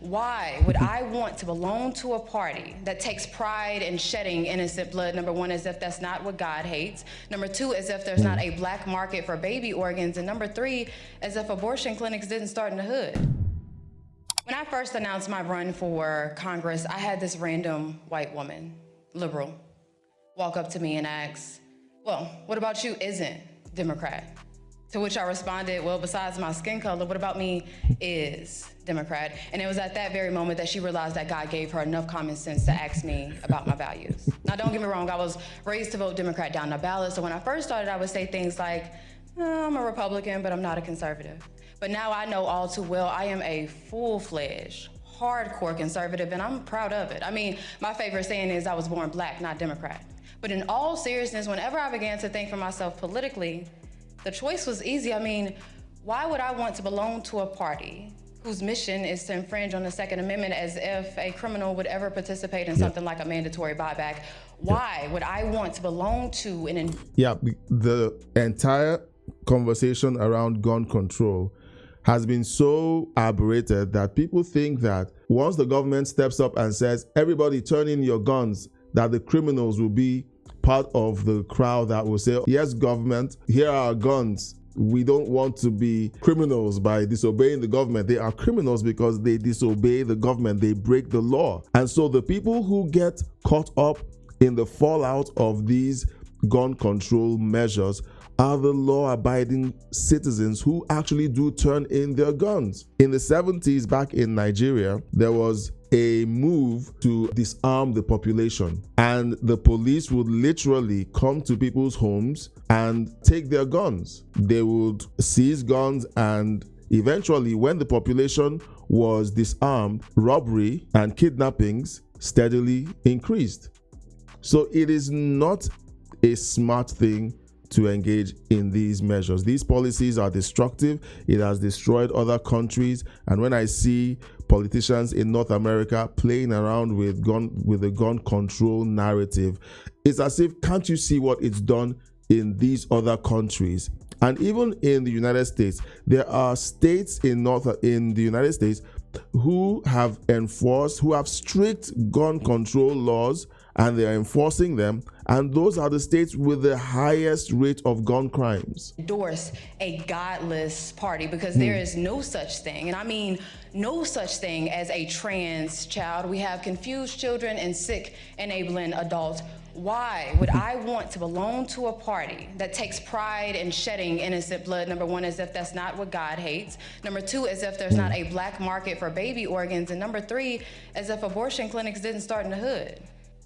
why would I want to belong to a party that takes pride in shedding innocent blood? Number one, as if that's not what God hates. Number two, as if there's not a black market for baby organs. And number three, as if abortion clinics didn't start in the hood. When I first announced my run for Congress, I had this random white woman, liberal, walk up to me and ask, well, what about you isn't Democrat? To which I responded, well, besides my skin color, what about me is Democrat? And it was at that very moment that she realized that God gave her enough common sense to ask me about my values. Now, don't get me wrong, I was raised to vote Democrat down the ballot, so when I first started, I would say things like, I'm a Republican, but I'm not a conservative. But now I know all too well I am a full-fledged, hardcore conservative, and I'm proud of it. I mean, my favorite saying is I was born black, not Democrat. But in all seriousness, whenever I began to think for myself politically, the choice was easy. I mean, why would I want to belong to a party whose mission is to infringe on the Second Amendment as if a criminal would ever participate in something like a mandatory buyback? Why would I want to belong to an... The entire conversation around gun control has been so aberrated that people think that once the government steps up and says, everybody turn in your guns, that the criminals will be part of the crowd that will say, yes, government, here are our guns. We don't want to be criminals by disobeying the government. They are criminals because they disobey the government. They break the law. And so the people who get caught up in the fallout of these gun control measures are the law-abiding citizens who actually do turn in their guns. In the 70s, back in Nigeria, there was a move to disarm the population, and the police would literally come to people's homes and take their guns. They would seize guns, and eventually, when the population was disarmed, robbery and kidnappings steadily increased. So it is not a smart thing to engage in these measures. These policies are destructive. It has destroyed other countries. And when I see politicians in North America playing around with the gun control narrative, it's as if, can't you see what it's done in these other countries? And even in the United States, there are states in the United States who have strict gun control laws, and they are enforcing them, and those are the states with the highest rate of gun crimes. Endorse a godless party, because there is no such thing, and I mean no such thing as a trans child. We have confused children and sick enabling adults. Why would I want to belong to a party that takes pride in shedding innocent blood? Number one, as if that's not what God hates. Number two, as if there's not a black market for baby organs. And number three, as if abortion clinics didn't start in the hood.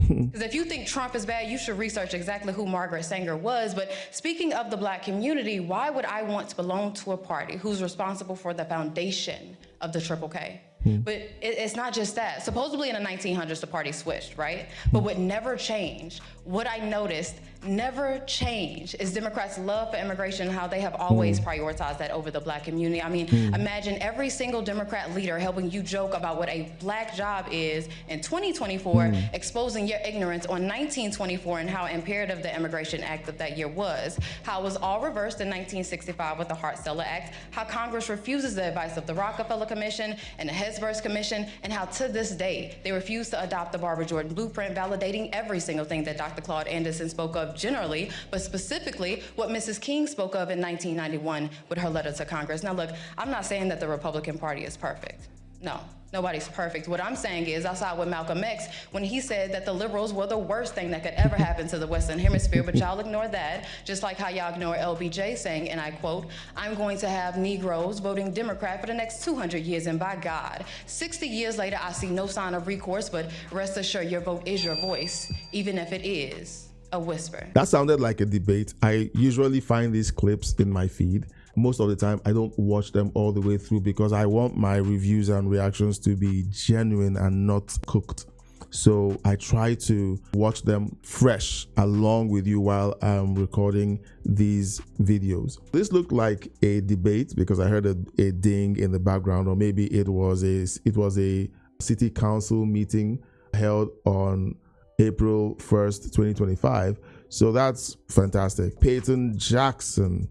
Because if you think Trump is bad, you should research exactly who Margaret Sanger was. But speaking of the black community, why would I want to belong to a party who's responsible for the foundation of the Triple K? But it's not just that. Supposedly in the 1900s, the party switched, right? But what never changed, what I noticed never changed, is Democrats' love for immigration and how they have always prioritized that over the black community. I mean, imagine every single Democrat leader helping you joke about what a black job is in 2024, exposing your ignorance on 1924 and how imperative the Immigration Act of that year was, how it was all reversed in 1965 with the Hart-Celler Act, how Congress refuses the advice of the Rockefeller Commission and the Hesburgh Commission, and how to this day they refuse to adopt the Barbara Jordan Blueprint, validating every single thing that Dr. Claude Anderson spoke of generally, but specifically what Mrs. King spoke of in 1991 with her letter to Congress. Now look, I'm not saying that the Republican Party is perfect. No, nobody's perfect. What I'm saying is I side with Malcolm X when he said that the liberals were the worst thing that could ever happen to the Western Hemisphere, but y'all ignore that, just like how y'all ignore LBJ saying, and I quote, I'm going to have Negroes voting Democrat for the next 200 years, and by God, 60 years later, I see no sign of recourse, but rest assured your vote is your voice, even if it is a whisper. That sounded like a debate. I usually find these clips in my feed. Most of the time, I don't watch them all the way through because I want my reviews and reactions to be genuine and not cooked. So I try to watch them fresh along with you while I'm recording these videos. This looked like a debate because I heard a ding in the background, or maybe it was a city council meeting held on April 1st, 2025. So that's fantastic. Peyton Jackson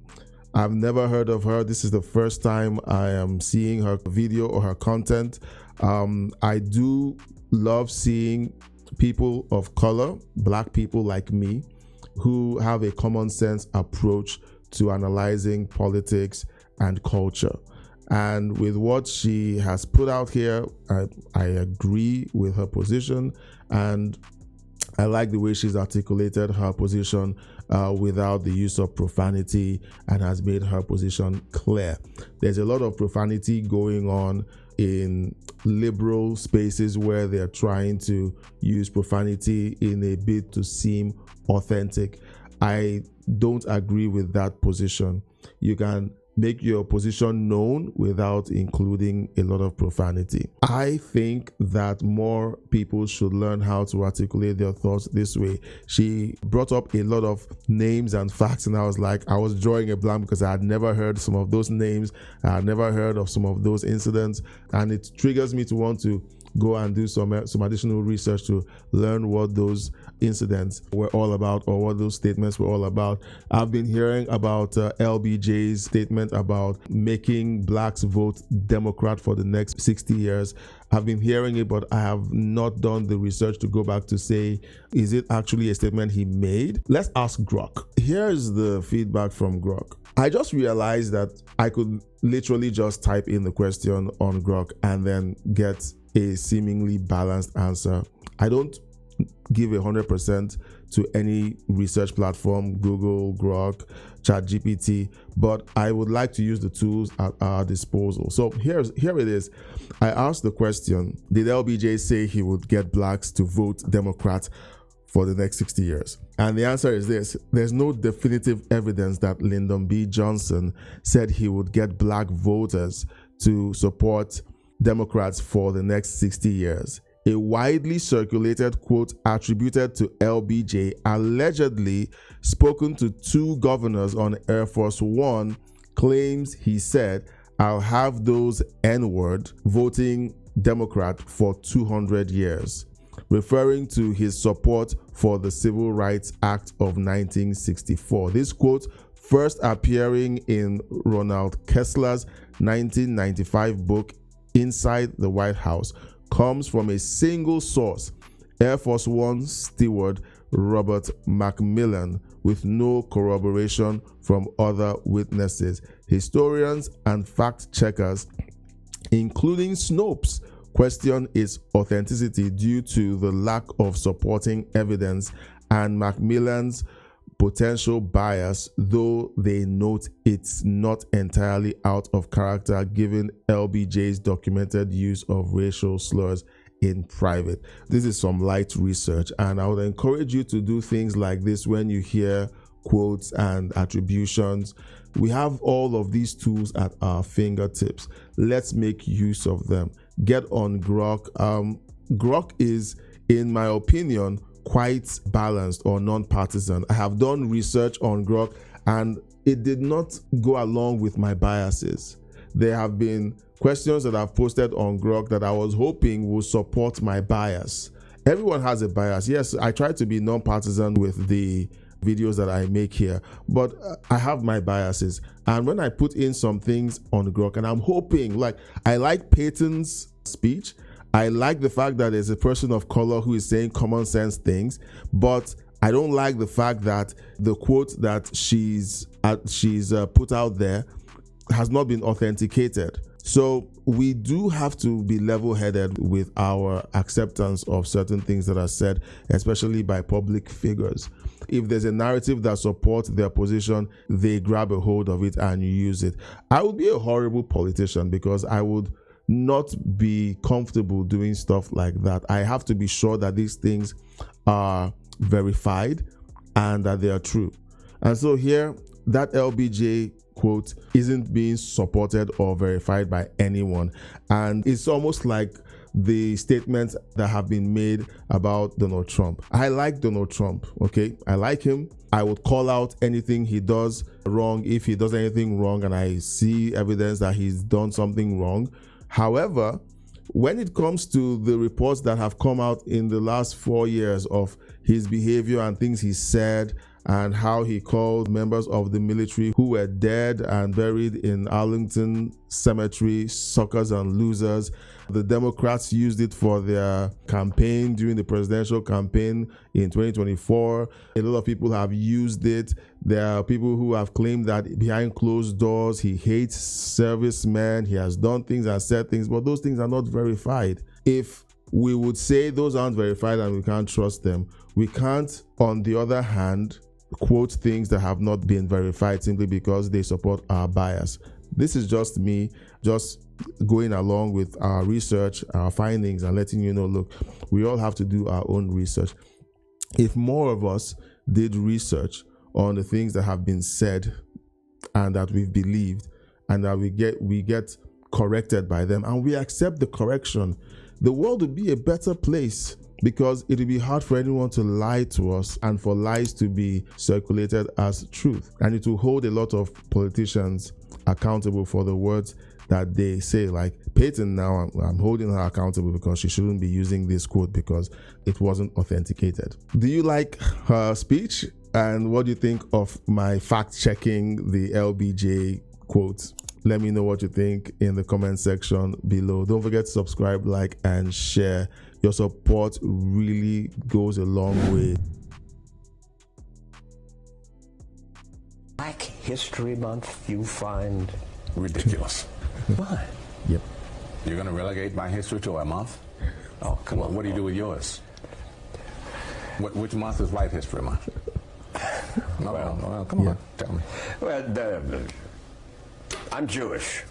I've never heard of her. This is the first time I am seeing her video or her content. I do love seeing people of color, black people like me, who have a common sense approach to analyzing politics and culture. And with what she has put out here, I agree with her position, and I like the way she's articulated her position without the use of profanity, and has made her position clear. There's a lot of profanity going on in liberal spaces where they're trying to use profanity in a bid to seem authentic. I don't agree with that position. You can make your position known without including a lot of profanity. I think that more people should learn how to articulate their thoughts this way. She brought up a lot of names and facts, and I was drawing a blank because I had never heard some of those names. I had never heard of some of those incidents, and it triggers me to want to go and do some additional research to learn what those incidents were all about, or what those statements were all about. I've been hearing about LBJ's statement about making blacks vote Democrat for the next 60 years. I've been hearing it, but I have not done the research to go back to say, is it actually a statement he made? Let's ask Grok. Here's the feedback from Grok. I just realized that I could literally just type in the question on Grok and then get a seemingly balanced answer. I don't give 100% to any research platform, Google, Grok, ChatGPT, but I would like to use the tools at our disposal. So here it is. I asked the question, did LBJ say he would get blacks to vote Democrat for the next 60 years? And the answer is this: there's no definitive evidence that Lyndon B. Johnson said he would get black voters to support Democrats for the next 60 years. A widely circulated quote attributed to LBJ, allegedly spoken to two governors on Air Force One, claims he said, "I'll have those N-word voting Democrat for 200 years," referring to his support for the Civil Rights Act of 1964. This quote, first appearing in Ronald Kessler's 1995 book, Inside the White House, comes from a single source, Air Force One steward Robert McMillan, with no corroboration from other witnesses. Historians and fact checkers, including Snopes, question its authenticity due to the lack of supporting evidence and McMillan's potential bias, though they note it's not entirely out of character given LBJ's documented use of racial slurs in private. This is some light research, and I would encourage you to do things like this when you hear quotes and attributions. We have all of these tools at our fingertips. Let's make use of them. Get on Grok. Grok is, in my opinion, quite balanced or non-partisan. I have done research on Grok, and it did not go along with my biases. There have been questions that I've posted on Grok that I was hoping would support my bias. Everyone has a bias. Yes, I try to be non-partisan with the videos that I make here, but I have my biases. And when I put in some things on Grok, and I'm hoping, I like Peyton's speech. I like the fact that there's a person of color who is saying common sense things, but I don't like the fact that the quote that she's put out there has not been authenticated. So we do have to be level-headed with our acceptance of certain things that are said, especially by public figures. If there's a narrative that supports their position, they grab a hold of it and use it. I would be a horrible politician because I would not be comfortable doing stuff like that. I have to be sure that these things are verified and that they are true. And so here, that LBJ quote isn't being supported or verified by anyone. And it's almost like the statements that have been made about Donald Trump. I like Donald Trump, okay? I like him. I would call out anything he does wrong if he does anything wrong and I see evidence that he's done something wrong. However, when it comes to the reports that have come out in the last 4 years of his behavior and things he said and how he called members of the military who were dead and buried in Arlington Cemetery suckers and losers. The Democrats used it for their campaign during the presidential campaign in 2024. A lot of people have used it. There are people who have claimed that behind closed doors, he hates servicemen, he has done things and said things, but those things are not verified. If we would say those aren't verified and we can't trust them, we can't, on the other hand, quote things that have not been verified simply because they support our bias. This is just me, just going along with our research, our findings, and letting you know, look, we all have to do our own research. If more of us did research on the things that have been said and that we've believed, and that we get corrected by them, and we accept the correction, the world would be a better place, because it would be hard for anyone to lie to us and for lies to be circulated as truth. And it will hold a lot of politicians accountable for the words that they say. Like Peyton now, I'm holding her accountable because she shouldn't be using this quote because it wasn't authenticated. Do you like her speech? And what do you think of my fact-checking the LBJ quote? Let me know what you think in the comment section below. Don't forget to subscribe, like, and share. Your support really goes a long way. Black History Month you find ridiculous. Why? Yep. You're going to relegate my history to a month? Oh, come on. What do you do with yours? Which month is White History Month? No, come on, tell me. Well, I'm Jewish.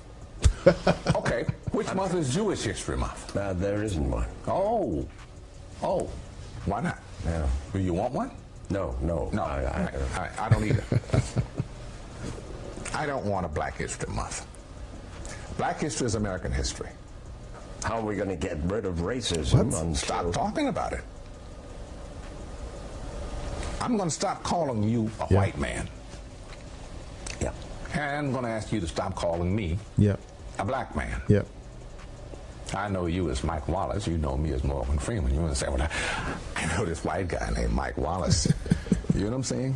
Okay, which month is Jewish History Month? There isn't one. Oh, why not? Yeah. Do you want one? No. I don't either. I don't want a Black History Month. Black history is American history. How are we going to get rid of racism? Stop talking about it. I'm going to stop calling you a white man. Yeah. And I'm going to ask you to stop calling me a black man. Yeah. I know you as Mike Wallace. You know me as Morgan Freeman. You're going to say, well, I know this white guy named Mike Wallace. You know what I'm saying?